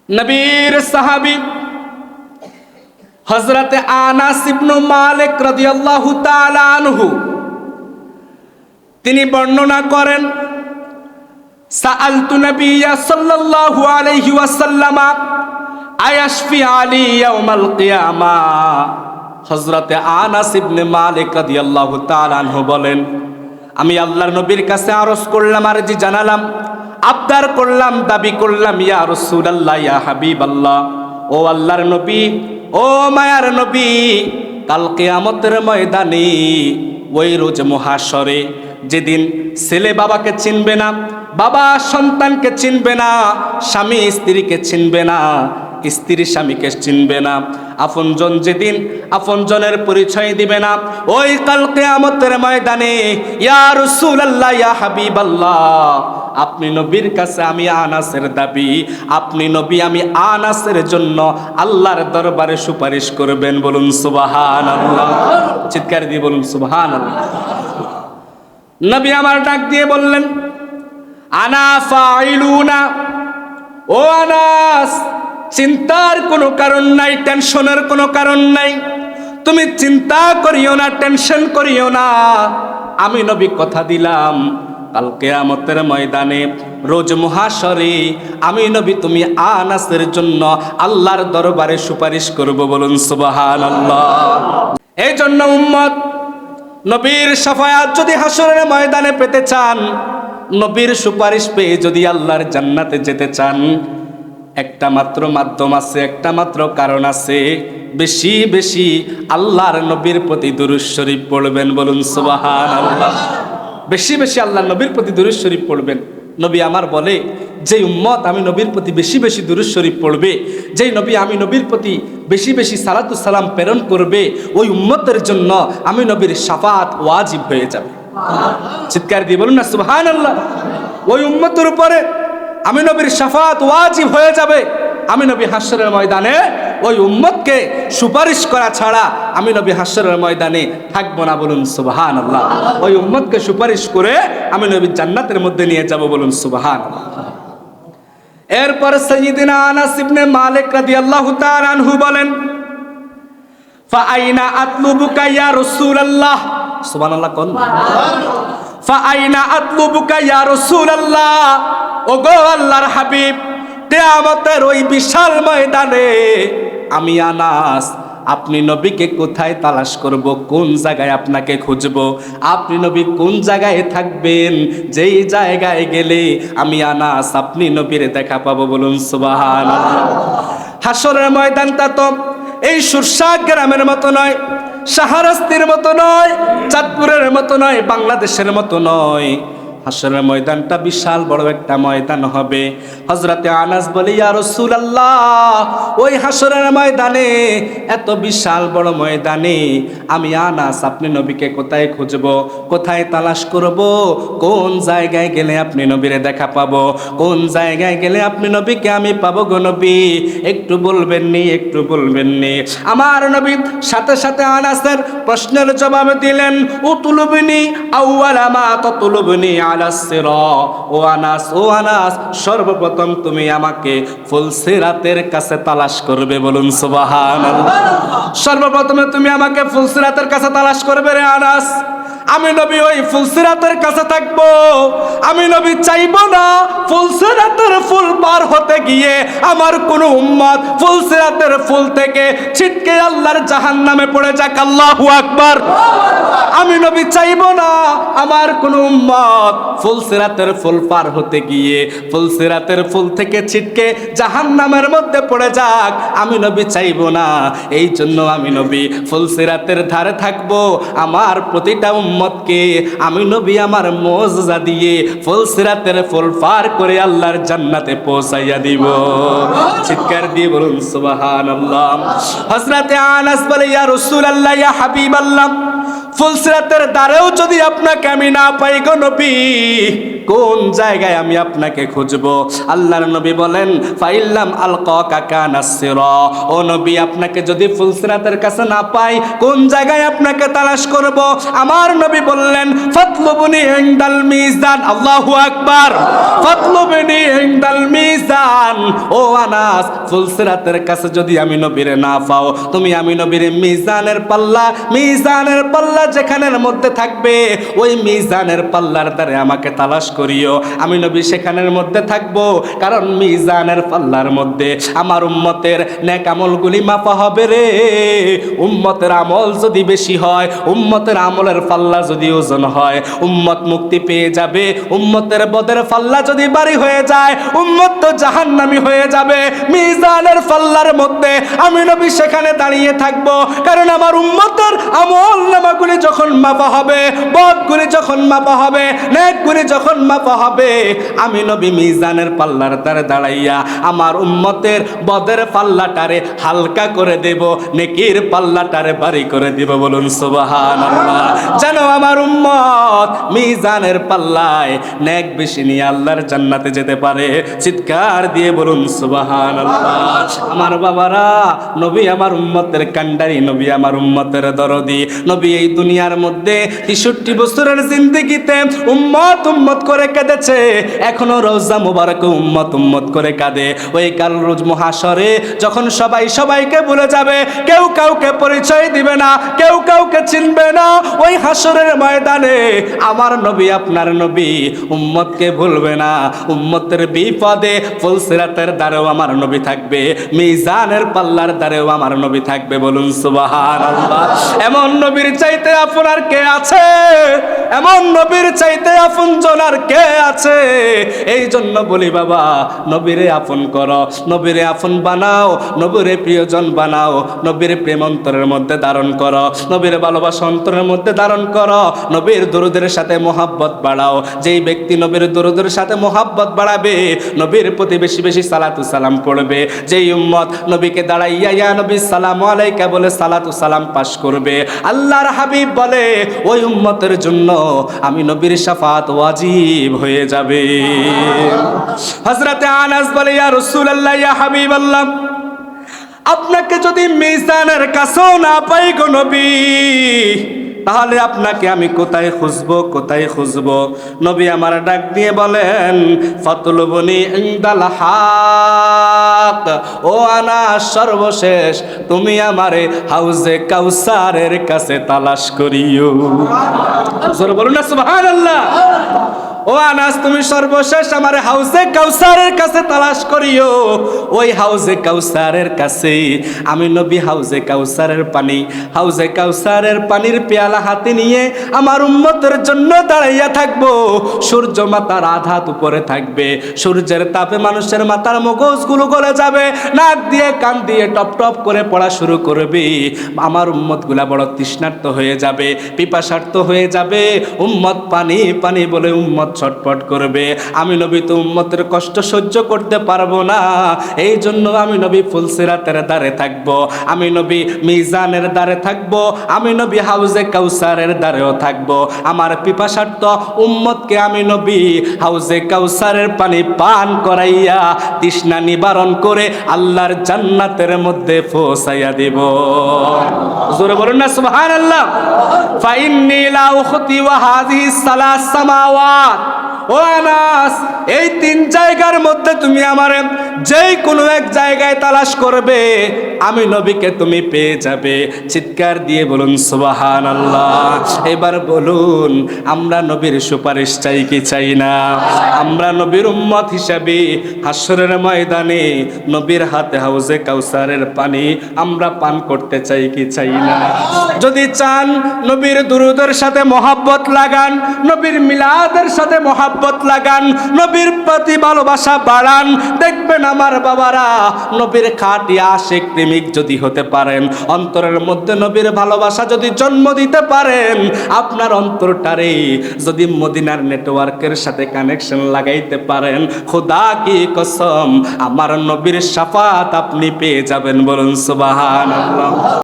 নবীর সাহাবী হযরত আনাস ইবনে মালিক রাদিয়াল্লাহু তাআলা আনহু তিনি বর্ণনা করেন, সাআলতু নবিয়্যা সাল্লাল্লাহু আলাইহি ওয়াসাল্লাম আয়াশফি আলী ইয়াউমাল কিয়ামা। হযরত আনাস ইবনে মালিক রাদিয়াল্লাহু তাআলা আনহু বলেন, আমি আল্লাহর নবীর কাছে আরজ করলাম, আরজি জানালাম, আবদার করলাম, দাবি করলাম, ইয়া রাসূলুল্লাহ, ইয়া হাবিবাল্লাহ, ও আল্লাহর নবী, ও মায়ার নবী, কাল কিয়ামতের ময়দানে ওই রোজ মহাশরে যেদিন ছেলে বাবাকে চিনবে না, বাবা সন্তানকে চিনবে না, স্বামী স্ত্রীকে চিনবে না, স্ত্রী স্বামীকে চিনবে না, আপনজন যেদিন আপনজনের পরিচয় দিবে না, ওই কাল কিয়ামতের ময়দানে ইয়া রাসূলুল্লাহ, ইয়া হাবিবাল্লাহ, আপনি নবীর কাছে আমি আনাসের দাবি, আপনি নবী আমি আনাসের জন্য আল্লাহর দরবারে সুপারিশ করবেন। বলুন সুবহানাল্লাহ, চিৎকার দিয়ে বলুন সুবহানাল্লাহ। নবী আমার ডাক দিয়ে বললেন, আনা ফাইলুনা, ও আনাস, চিন্তার কোনো কারণ নাই, টেনশনের কোনো কারণ নাই, তুমি চিন্তা করিও না, টেনশন করিও না, আমি নবী কথা দিলাম কাল কিয়ামতের ময়দানে রোজ মহাশরে আমি নবী তুমি আনাসের জন্য আল্লাহর দরবারে সুপারিশ করব। বলুন সুবহানাল্লাহ। এই জন্য উম্মত নবীর শাফায়াত যদি হাসরের ময়দানে পেতে চান, নবীর সুপারিশ পেয়ে যদি আল্লাহর জান্নাতে যেতে চান, একটা মাত্র মাধ্যম আছে, একটা মাত্র কারণ আছে, বেশি বেশি আল্লাহর নবীর প্রতি দুরূদ শরীফ পড়বেন। বলুন সুবহানাল্লাহ। বেশি বেশি আল্লাহর নবীর প্রতি দুরূদ শরীফ পড়বেন। নবী আমার বলে, যেই উম্মত আমি নবীর প্রতি বেশি বেশি দুরূদ শরীফ পড়বে, যেই নবী আমি নবীর প্রতি বেশি বেশি সালাতুস সালাম প্রেরণ করবে, ওই উম্মতের জন্য আমি নবীর শাফাত ওয়াজিব হয়ে যাবে। চিৎকার দিয়ে বলুন না সুবহানাল্লাহ। ওই উম্মতের উপরে আমি নবীর শাফাত ওয়াজিব হয়ে যাবে। আমি নবী হাসরের ময়দানে ওই উম্মতকে সুপারিশ করা ছাড়া আমি নবী হাসরের ময়দানে থাকবো না। বলুন সুবহানাল্লাহ। ওই উম্মতকে সুপারিশ করে আমি নবী জান্নাতের মধ্যে নিয়ে যাব। বলুন সুবহানাল্লাহ। এরপর সাইয়্যিদিনা আনাস ইবনে মালিক রাদিয়াল্লাহু তাআলা আনহু বলেন, ফাআইনা আতলুবুকা ইয়া রাসূলুল্লাহ। সুবহানাল্লাহ কোন? ফাআইনা আতলুবুকা ইয়া রাসূলুল্লাহ, ওগো আল্লাহর হাবিব, কিয়ামতের ওই বিশাল ময়দানে আমি আনাস আপনি নবীকে কোথায় তালাশ করব, কোন জায়গায় আপনাকে খুঁজব, আপনি নবী কোন জায়গায় থাকবেন, যেই জায়গায় গেলে আমি আনাস আপনি নবীর দেখা পাবো। বলুন সুবহানাল্লাহ। হাসরের ময়দানটা তো এই সুরসা গ্রামের মতো নয়, শাহরাস্তির মতো নয়, চাঁদপুরের মতো নয়, বাংলাদেশের মতো নয়। হাসরের ময়দানটা বিশাল বড় একটা ময়দান হবে। হযরতে আনাস বলে, ইয়া রাসূলুল্লাহ, ওই হাসরের ময়দানে, এত বিশাল বড় ময়দানে আমি আনাস আপনি নবীকে কোথায় খুঁজব, কোথায় তালাশ করব, কোন জায়গায় গেলে আপনি নবীরে দেখা পাবো, কোন জায়গায় গেলে আপনি নবীকে আমি পাবো গো নবী, একটু বলবেন নি, একটু বলবেন নি। আমার নবী সাথে সাথে আনাসের প্রশ্নের জবাব দিলেন, উতলুবনি আউয়ালা মা তাতলুবনি আলাস সিরা। ও আনাস, ও আনাস, সর্বপ্রথম তুমি আমাকে ফুলসিরাতের কাছে তালাশ করবে। বলুন সুবহানাল্লাহ। সর্বপ্রথমে তুমি আমাকে ফুলসিরাতের কাছে তালাশ করবে রে আনাস। আমি নবী ওই ফুলসিরাতের কাছে থাকবো। আমি নবী চাইবো না ফুলসিরাতের ফুল পার হতে গিয়ে আমার কোনো উম্মত ফুলসিরাতের ফুল থেকে ছিটকে আল্লাহর জাহান্নামে পড়ে যাক। আল্লাহু আকবার। আমি নবী চাইবো না আমার কোনো উম্মত ফুলসিরাতের ফুল পার হতে গিয়ে ফুলসিরাতের ফুল থেকে ছিটকে জাহান্নামের মধ্যে পড়ে যাক। আমি নবী চাইবো না। এই জন্য আমি নবী ফুলসিরাতের ধারে থাকবো। আমার প্রতিটা উম্মতকে আমি নবী আমার মুজিজা দিয়ে ফুলসিরাতের ফুল পার করে আল্লাহর জান্নাতে পৌঁছাইয়া দিব। চিৎকার দিয়ে বলুন সুবহানাল্লাহ। হযরতে আনাস বলে, ইয়া রাসূলুল্লাহ, ইয়া হাবিবাল্লাহ, ফুলসিরাতের দ্বারেও যদি আপনাকে আমি না পাই গো নবী, কোন জায়গায় আমি আপনাকে খুঁজবো? আল্লাহর নবী বলেন, ফাইল্লাম আলকাকা কানাস সিরা, ও নবী আপনাকে যদি ফুলসিরাতের কাছে না পাই, কোন জায়গায় আপনাকে তালাশ করব? আমার নবী বললেন, ফাতলুবুনি ইনদাল মিজান। আল্লাহু আকবার। ফাতলুবুনি ইনদাল মিজান। ও আনাস, ফুলসিরাতের কাছে যদি আমি নবীরে না পাও, তুমি আমি নবীর মিজানের পাল্লা যেখানের মধ্যে থাকবে, ওই মিজানের পাল্লার দ্বারে আমাকে তালাশ করিও। আমি নবী সেখানের মধ্যে থাকবো, কারণ মিজানের পাল্লার মধ্যে আমার উম্মতের নেক আমলগুলি মাপা হবে রে। উম্মতের আমল যদি বেশি হয়, উম্মতের আমলের পাল্লা যদি ওজন হয়, উম্মত মুক্তি পেয়ে যাবে। উম্মতের বদের পাল্লা যদি ভারী হয়ে যায়, উম্মত তো জাহান্নামী হয়ে যাবে। মিজানের পাল্লার মধ্যে আমি নবী সেখানে দাঁড়িয়ে থাকবো, কারণ আমার উম্মতের আমল নামাগুলি যখন মাপা হবে, বদগুলি যখন মাপা হবে, নেকগুলি যখন মাপা হবে, আমি নবী মিজানের পাল্লার দ্বারে দাঁড়াইয়া আমার উম্মতের বদের পাল্লাটারে হালকা করে দেব, নেকির পাল্লাটারে ভারী করে দিব। বলুন সুবহানাল্লাহ। যেন আমার উম্মত মিজানের পাল্লায় নেক বেশি নিয়ে আল্লাহর জান্নাতে যেতে পারে। চিৎকার দিয়ে বলুন সুবহানাল্লাহ। আমার বাবারা, নবী আমার উম্মতের কান্ডারি, নবী আমার উম্মতের দরদি। নবী এই দুনিয়ার মধ্যে 63 বছরের জিন্দেগিতে উম্মত করে কেঁদেছে, এখনো রওজা মুবারকে উম্মত করে কাঁদে। ওই কাল রোজ মহাশরে যখন সবাই সবাইকে ভুলে যাবে, কেউ কাউকে পরিচয় দিবে না, কেউ কাউকে চিনবে না, ওই হাসরের ময়দানে আমার নবী আপনার নবী উম্মতকে ভুলবে না। উম্মতের বিপদে ফুলসিরাতের দ্বারেও আমার নবী থাকবে, মিজানের পাল্লার দ্বারেও আমার নবী থাকবে। বলুন সুবহানাল্লাহ। এমন নবীর চাইতে আপনার কে আছে? এমন নবীর চাইতে আপন জনার কে আছে? এই জন্য বলি বাবা, নবীরে আপন করো, নবীরে আপন বানাও, নবীরে প্রিয়জন বানাও, নবীর প্রেম অন্তরের মধ্যে ধারণ করো, নবীর ভালোবাসা অন্তরের মধ্যে ধারণ করো, নবীর দরুদের সাথে মোহাব্বত বাড়াও। যেই ব্যক্তি নবীর দরুদের সাথে মোহাব্বত বাড়াবে, নবীর প্রতি বেশি বেশি সালাতু সালাম পড়বে, যেই উম্মত নবীকে দাঁড়াইয়া ইয়া নবী সালামু আলাইকা বলে সালাতু সালাম পাশ করবে, আল্লাহর হাবিব বলে ওই উম্মতের জন্য আমি নবীর শাফাত ওয়াজিব হয়ে যাবে। হযরতে আনাস বলে, ইয়া রাসূলুল্লাহ, ইয়া হাবিবাল্লাহ, আপনাকে যদি মিজানের কাছেও না পাই গো নবী, তাহলে আপনাকে আমি কোথায় খুঁজবো? নবী আমার ডাক দিয়ে বলেন, ফাতলুবুনি ইনদাল হাক। ও আনাস, সর্বশেষ তুমি আমারে হাউজে কাউসারের কাছে তালাশ করিও। জোরে বলুন না সুবহানাল্লাহ। ও আনাস, তুমি সর্বশেষ আমার হাউজে কাউসারের কাছে তালাশ করিও। ওই হাউজে কাউসারের কাছে আমি নবী হাউজে কাউসারের পানির পেয়ালা হাতে নিয়ে আমার উম্মতের জন্য দাঁড়াইয়া থাকবো। সূর্য মাথার আধা হাত উপরে থাকবে, সূর্যের তাপে মানুষের মাথার মগজগুলো গলে যাবে, নাক দিয়ে কান দিয়ে টপ টপ করে পড়া শুরু করবে। আমার উম্মতগুলা বড় তৃষ্ণার্ত হয়ে যাবে, পিপাসার্ত হয়ে যাবে। উম্মত পানি পানি বলে উম্মত ছটফট করবে। আমি নবী তো উম্মতের কষ্ট সহ্য করতে পারবো না, এই জন্য আমি নবী ফুলসিরাতের দ্বারে থাকবো, আমি নবী মিজানের দ্বারে থাকবো, আমি নবী হাউজে কাউসারের দ্বারেও থাকবো। আমার পিপাসার্ত উম্মতকে আমি নবী হাউজে কাউসারের পানি পান করাইয়া তৃষ্ণা নিবারণ করে আল্লাহর জান্নাতের মধ্যে পৌঁছাইয়া দিব। জোরে বলুন না সুবহানাল্লাহ। ফাইন্নী লা উখতি ওয়া হাযিহি সালাস সামাওয়াত। ও আনাস, এই 3 জায়গার মধ্যে তুমি আমারে যেই কোনো এক জায়গায় তালাশ করবে, আমি নবীকে তুমি পেয়ে যাবে। চিৎকার দিয়ে বলুন সুবহানাল্লাহ। এবার বলুন, আমরা নবীর সুপারিশ চাই কি চাই না? আমরা নবীর উম্মত হিসাবে হাসরের ময়দানে নবীর হাতে হাউজে কাউসারের পানি আমরা পান করতে চাই কি চাই না? যদি চান নবীর দুরুদের সাথে মহব্বত লাগান, নবীর মিলাদের সাথে মহব্বত লাগান, নবীর প্রতি ভালোবাসা বাড়ান। দেখবেন আমার বাবারা, নবীর খাঁটি আশিক প্রেমিক যদি হতে পারেন, অন্তরের মধ্যে নবীর ভালোবাসা যদি জন্ম দিতে পারেন, আপনার অন্তরটারে যদি মদিনার নেটওয়ার্কের সাথে কানেকশন লাগাইতে পারেন, খোদা কি কসম, আমার নবীর শাফাত আপনি পেয়ে যাবেন। বলুন সুবহানাল্লাহ।